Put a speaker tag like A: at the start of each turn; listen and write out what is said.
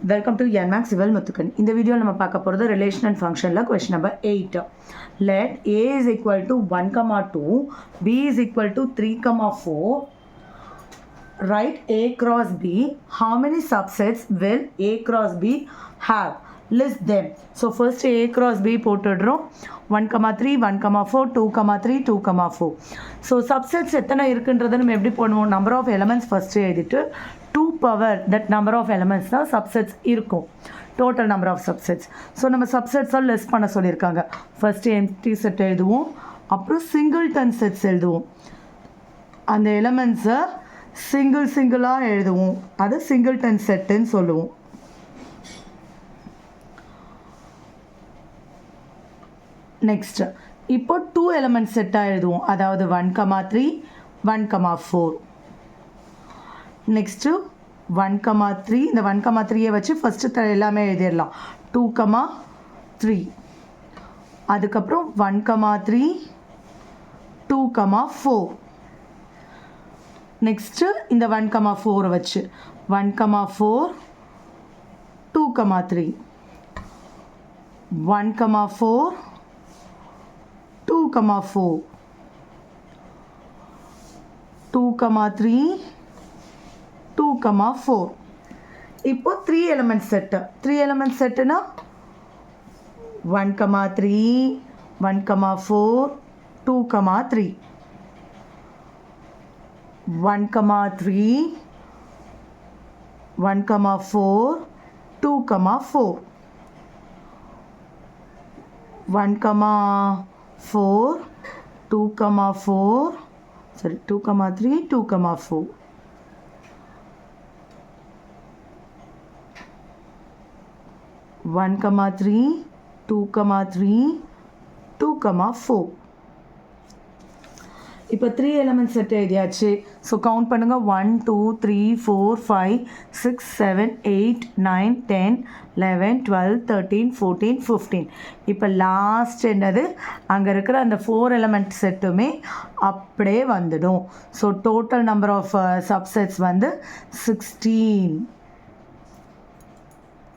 A: Welcome to NMAX Civil Muthukan. In the video, we will talk about the relation and function. Question number 8. Let A is equal to 1, 2, B is equal to 3, 4. Write A cross B. How many subsets will A cross B have? List them. So first A cross B போட்டுடுறோம் 1, 3, 1, 4, 2, 3, 2, 4. So subsets எத்தனை இருக்குன்றதை நம்ம எப்படி பண்ணுவோம்? Number of elements first எழுதிட்டு 2 power that number of elements தான் subsets இருக்கும். Total number of subsets. So நம்ம subsets list பண்ண சொல்லியிருக்காங்க. First empty set எழுதுவோம், அப்புறம் singleton sets எழுதுவோம். அந்த elements சிங்கிளாக எழுதுவோம், அது singleton setன்னு சொல்லுவோம். நெக்ஸ்ட் இப்போ 2 எலிமெண்ட் செட்டாக எழுதுவோம், அதாவது 1, 3, 1, 4. நெக்ஸ்ட்டு 1, 3, இந்த 1, 3 வச்சு ஃபஸ்ட்டு எல்லாமே எழுதிடலாம். 2, 3, அதுக்கப்புறம் 1, 3, 2, 4. நெக்ஸ்ட்டு இந்த 1, 4 வச்சு 1, 4, 2, 3, 1, 4, 2, 4, 2, 3, 2, 4. இப்போ 3 element set. 3 element set na 1, 3, 1, 4, 2, 3. 1, 3, 1, 4, 2, 4. 1, 4, 2, 4, sorry, 2, 3, 2, 4. 1, 3, 2, 3, 2, 4. இப்போ 3 எலிமெண்ட் செட் எழுதியாச்சு. ஸோ கவுண்ட் பண்ணுங்கள். 1, 2, 3, 4, 5, 6, 7, 8, 9, 10, 11, 12, 13, 14, 15. இப்போ லாஸ்ட் என்னது, அங்கே இருக்கிற அந்த 4 எலிமெண்ட் செட்டுமே அப்படியே வந்துடும். So total number of subsets வந்து 16.